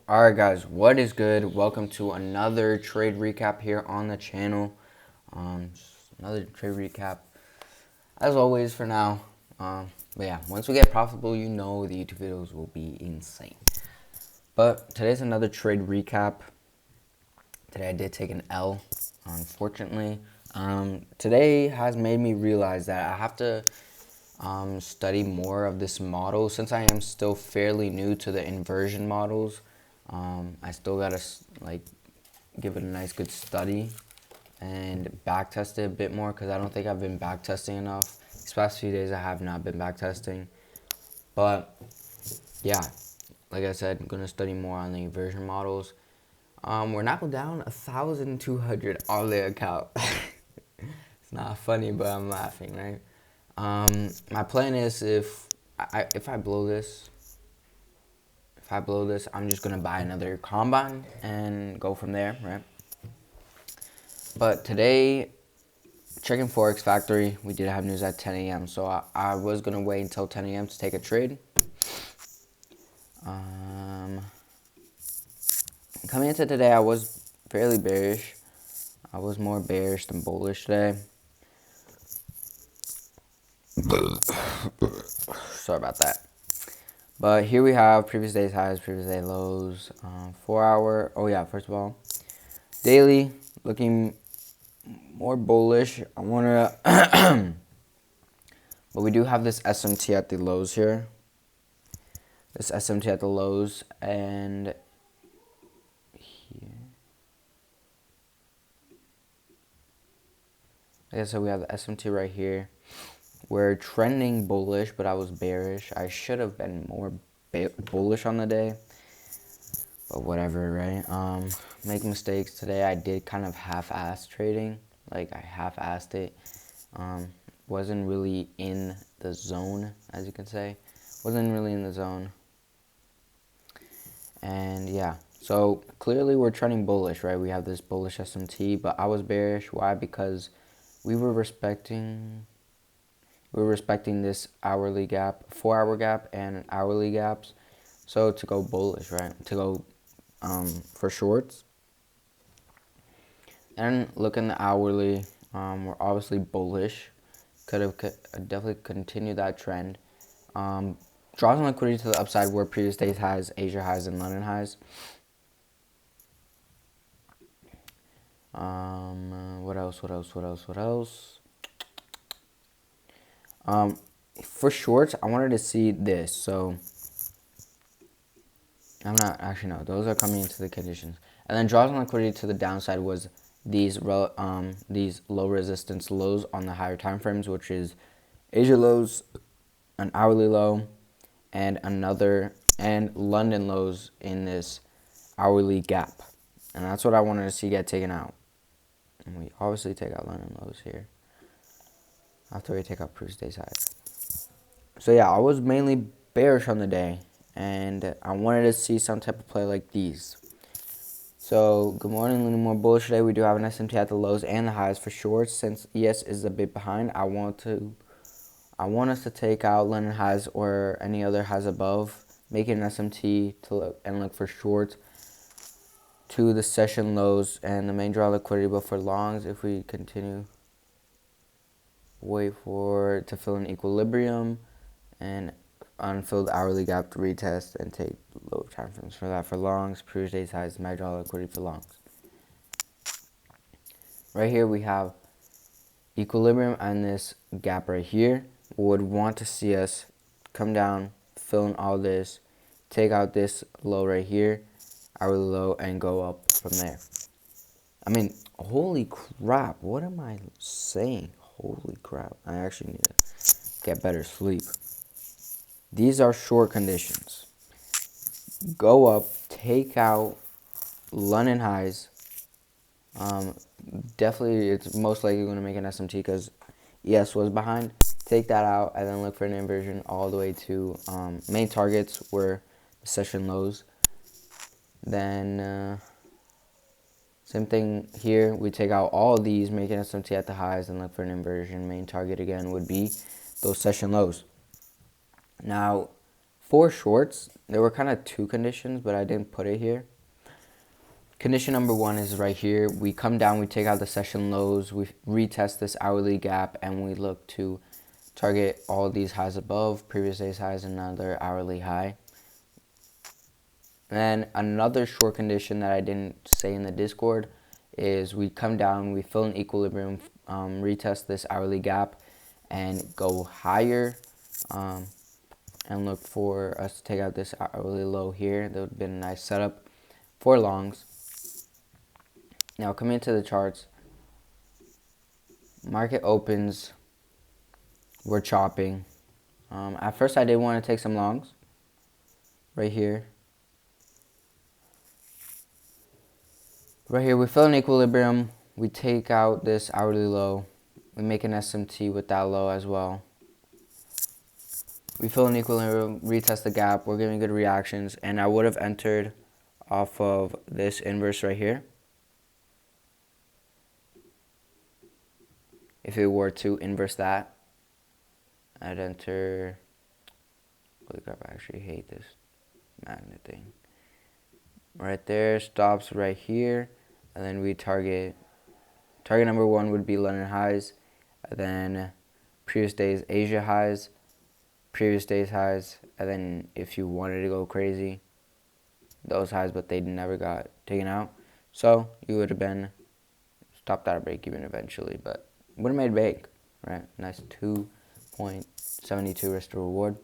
Alright guys, what is good? Welcome to another trade recap here on the channel. Another trade recap as always for now. But yeah, once we get profitable, you know the YouTube videos will be insane. But today's another trade recap. Today I did take an L, unfortunately. Today has made me realize that I have to study more of this model since I am still fairly new to the inversion models. I still gotta give it a nice good study and back test it a bit more because I don't think I've been back testing enough. These past few days I have not been back testing, but yeah, like I said, I'm gonna study more on the inversion models. We're now down 1,200 on the account. It's not funny, but I'm laughing, right? My plan is if I blow this, I'm just gonna buy another combine and go from there, right? But today, checking Forex Factory, we did have news at 10 a.m. So I was gonna wait until 10 a.m. to take a trade. Coming into today, I was fairly bearish. I was more bearish than bullish today. Sorry about that. But here we have previous day's highs, previous day lows, 4 hour. Oh yeah, first of all, daily looking more bullish. I wanna, but we do have this SMT at the lows here. This SMT at the lows and here. Like I said, we have the SMT right here. We're trending bullish, but I was bearish. I should have been more bullish on the day, but whatever, right? Make mistakes today. I did kind of half-ass trading. Like I half-assed it. Wasn't really in the zone, as you can say. Wasn't really in the zone. And yeah, so clearly we're trending bullish, right? We have this bullish SMT, but I was bearish. Why? Because we were respecting this hourly gap, 4 hour gap and hourly gaps. So to go bullish, right? To go for shorts. And look in the hourly, we're obviously bullish. Could have definitely continued that trend. Draws on liquidity to the upside were previous days highs, Asia highs, and London highs. What else? For shorts, I wanted to see this. So I'm not actually no. Those are coming into the conditions. And then draws on liquidity to the downside was these low resistance lows on the higher time frames, which is Asia lows, an hourly low, and London lows in this hourly gap. And that's what I wanted to see get taken out. And we obviously take out London lows here after we take out previous day's highs. So yeah, I was mainly bearish on the day, and I wanted to see some type of play like these. So good morning, a little more bullish today. We do have an SMT at the lows and the highs for shorts. Since ES is a bit behind, I want us to take out London highs or any other highs above, make it an SMT and look for shorts to the session lows and the main draw liquidity. But for longs, if we continue, wait for it to fill in equilibrium and unfill the hourly gap to retest and take low time frames for that. For longs, previous day's highs, main draw liquidity for longs. Right here we have equilibrium and this gap right here. Would want to see us come down, fill in all this, take out this low right here, hourly low, and go up from there. I mean, holy crap, what am I saying? Holy crap, I actually need to get better sleep. These are short conditions. Go up, take out London highs. Definitely, it's most likely going to make an SMT because ES was behind. Take that out and then look for an inversion all the way to main targets were session lows. Then same thing here. We take out all of these, make an SMT at the highs, and look for an inversion. Main target again would be those session lows. Now, for shorts, there were kind of two conditions, but I didn't put it here. Condition number one is right here. We come down, we take out the session lows, we retest this hourly gap, and we look to target all these highs above, previous day's highs, and another hourly high. And another short condition that I didn't say in the Discord is we come down, we fill an equilibrium, retest this hourly gap, and go higher, and look for us to take out this hourly low here. That would have been a nice setup for longs. Now coming into the charts, market opens, we're chopping. At first I did want to take some longs right here. Right here we fill an equilibrium, we take out this hourly low, we make an SMT with that low as well. We fill an equilibrium, retest the gap, we're getting good reactions, and I would have entered off of this inverse right here if it were to inverse that. I'd enter, holy crap, I actually hate this magnet thing. Right there, stops right here, and then we target number one would be London highs, and then previous days Asia highs, previous days highs, and then if you wanted to go crazy, those highs, but they never got taken out, so you would have been stopped at a break even eventually, but would have made bank, right? Nice 2.72 risk to reward.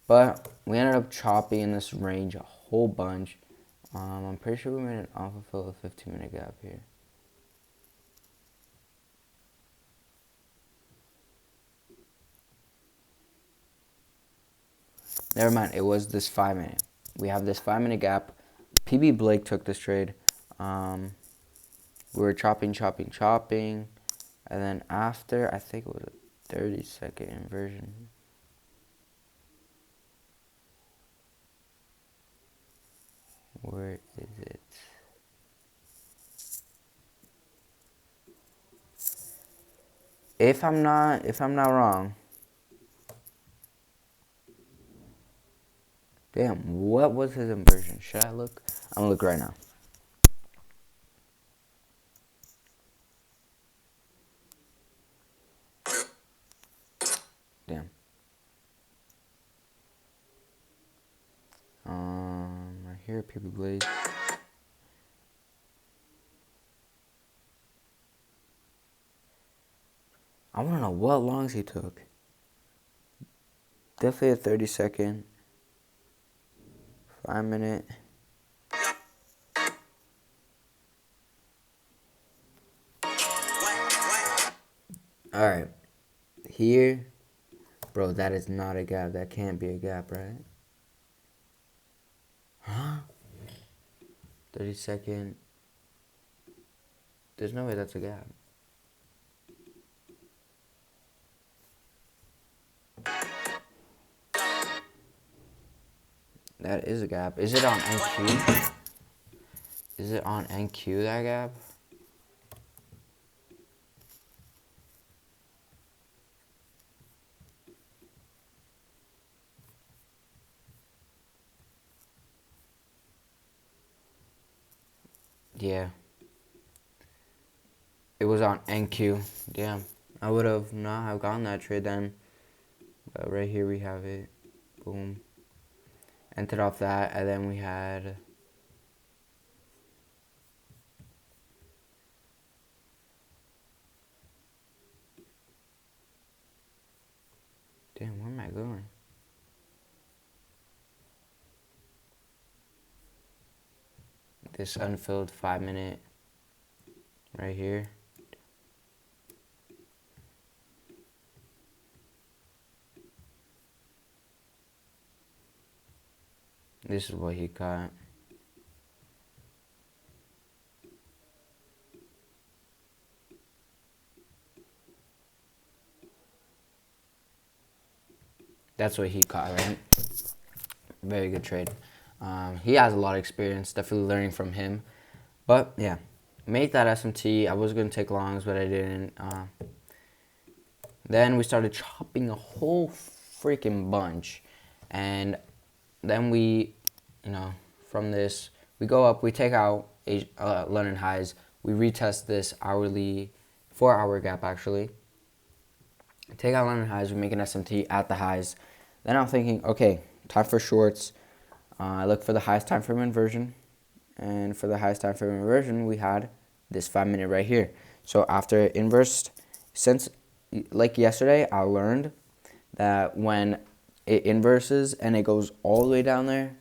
But we ended up chopping in this range a whole bunch. I'm pretty sure we made an alpha fill a 15-minute gap here. Never mind, it was this 5-minute. We have this 5-minute gap. PB Blake took this trade. We were chopping, and then after, I think it was a 30-second inversion. Where is it? If I'm not wrong. Damn, what was his inversion? Should I look? I'm gonna look right now. Damn. Right here, PB Blade. I wanna know what longs he took. Definitely a 30-second. 5-minute. Alright. Here. Bro, that is not a gap. That can't be a gap, right? Huh? 30-second. There's no way that's a gap. That is a gap. Is it on NQ? Is it on NQ, that gap? Yeah. It was on NQ. Damn. I would have not have gotten that trade then. But right here we have it. Boom. Entered off that, and then we had damn, where am I going? This unfilled 5-minute right here. This is what he caught. That's what he caught, right? Very good trade. He has a lot of experience, definitely learning from him. But yeah, made that SMT. I was going to take longs, but I didn't. Then we started chopping a whole freaking bunch. And then we, you know, from this, we go up, we take out London highs, we retest this hourly, 4-hour gap actually. Take out London highs, we make an SMT at the highs. Then I'm thinking, okay, time for shorts. I look for the highest time frame inversion. And for the highest time frame inversion, we had this 5-minute right here. So after it inversed, since like yesterday, I learned that when it inverses and it goes all the way down there,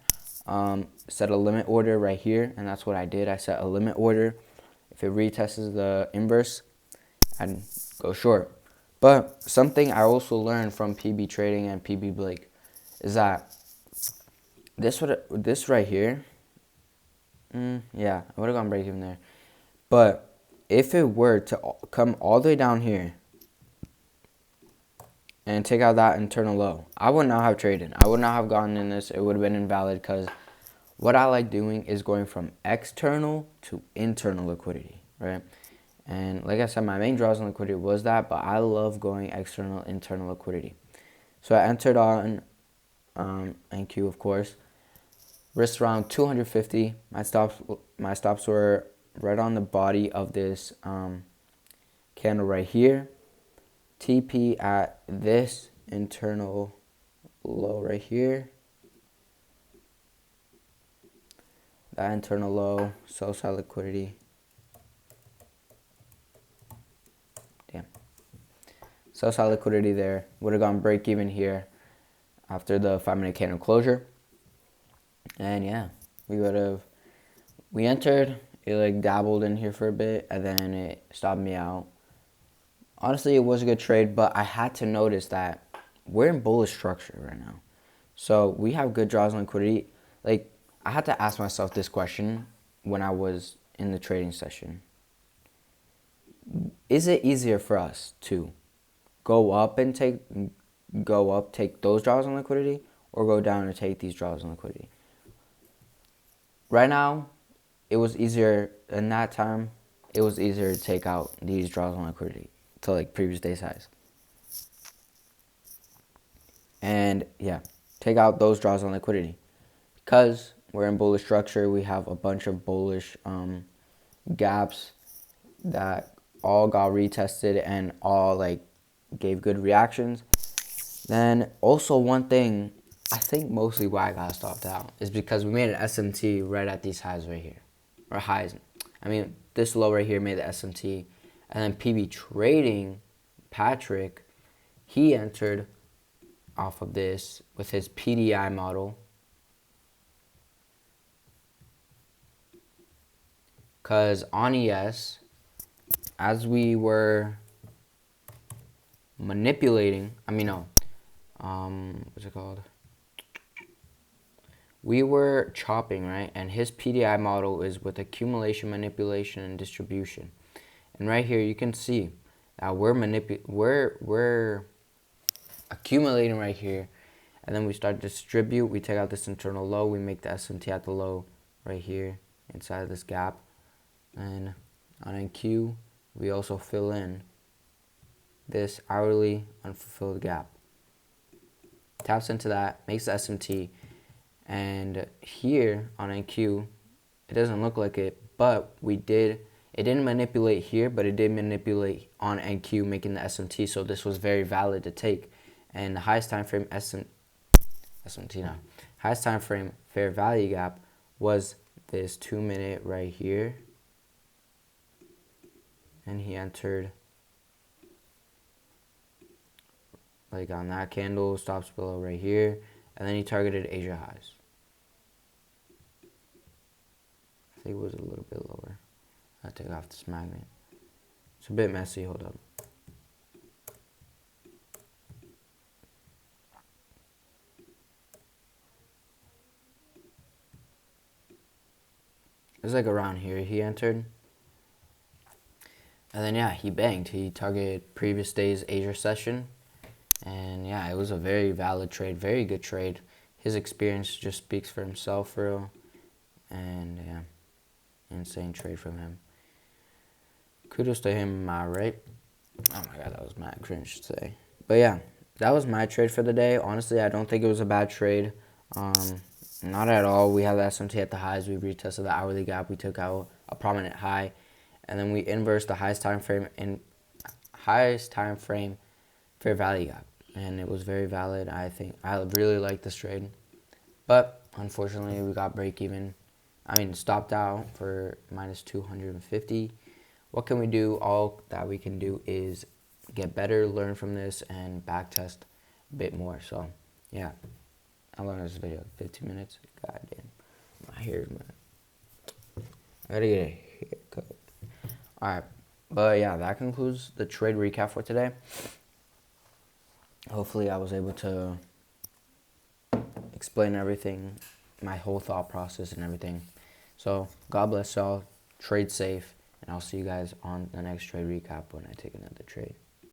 set a limit order right here, and that's what I did. I set a limit order. If it retests the inverse, I'd go short. But something I also learned from PB Trading and PB Blake is that this right here, yeah, I would have gone break even there. But if it were to come all the way down here and take out that internal low, I would not have traded. I would not have gotten in this. It would have been invalid because what I like doing is going from external to internal liquidity, right? And like I said, my main draws on liquidity was that, but I love going external, internal liquidity. So I entered on NQ, of course. Risk around 250. My stops were right on the body of this candle right here. TP at this internal low right here. That internal low, sell side liquidity. Damn. Sell side liquidity there. Would have gone break even here after the 5-minute candle closure. And yeah, we entered, it like dabbled in here for a bit, and then it stopped me out. Honestly, it was a good trade, but I had to notice that we're in bullish structure right now. So we have good draws on liquidity. Like, I had to ask myself this question when I was in the trading session. Is it easier for us to go up, take those draws on liquidity, or go down and take these draws on liquidity? Right now, it was easier, in that time, it was easier to take out these draws on liquidity to like previous day's highs. And yeah, take out those draws on liquidity. Because we're in bullish structure, we have a bunch of bullish gaps that all got retested and all like gave good reactions. Then also one thing, I think mostly why I got stopped out is because we made an SMT right at these highs right here. Or highs. I mean, this low right here made the SMT. And then PB Trading, Patrick, he entered off of this with his PDI model. Because on ES, as we were manipulating, what's it called? We were chopping, right? And his PDI model is with accumulation, manipulation, and distribution. And right here, you can see that we're accumulating right here. And then we start to distribute. We take out this internal low. We make the SMT at the low right here inside of this gap. And on NQ, we also fill in this hourly unfulfilled gap. Taps into that, makes the SMT. And here on NQ, it doesn't look like it, but it didn't manipulate here, but it did manipulate on NQ, making the SMT, so this was very valid to take. And the highest time frame highest time frame fair value gap was this 2-minute right here. And he entered like on that candle, stops below right here, and then he targeted Asia highs. I think it was a little bit lower. I'll take off this magnet. It's a bit messy, hold up. It's like around here he entered. And then yeah, he banged. He targeted previous day's Asia session. And yeah, it was a very valid trade, very good trade. His experience just speaks for himself, for real. And yeah, insane trade from him. Kudos to him, am I right? Oh my god, that was mad cringe to say. But yeah, that was my trade for the day. Honestly, I don't think it was a bad trade. Not at all. We have the SMT at the highs. We retested the hourly gap. We took out a prominent high, and then we inversed the highest time frame fair value gap, and it was very valid. I think I really like this trade, but unfortunately we got break even. I mean, stopped out for minus 250. What can we do? All that we can do is get better, learn from this, and back test a bit more. So, yeah. How long is this video? 15 minutes? God damn. My hair's, man. I gotta get a haircut. Alright. But yeah, that concludes the trade recap for today. Hopefully I was able to explain everything, my whole thought process and everything. So, God bless y'all. Trade safe. And I'll see you guys on the next trade recap when I take another trade.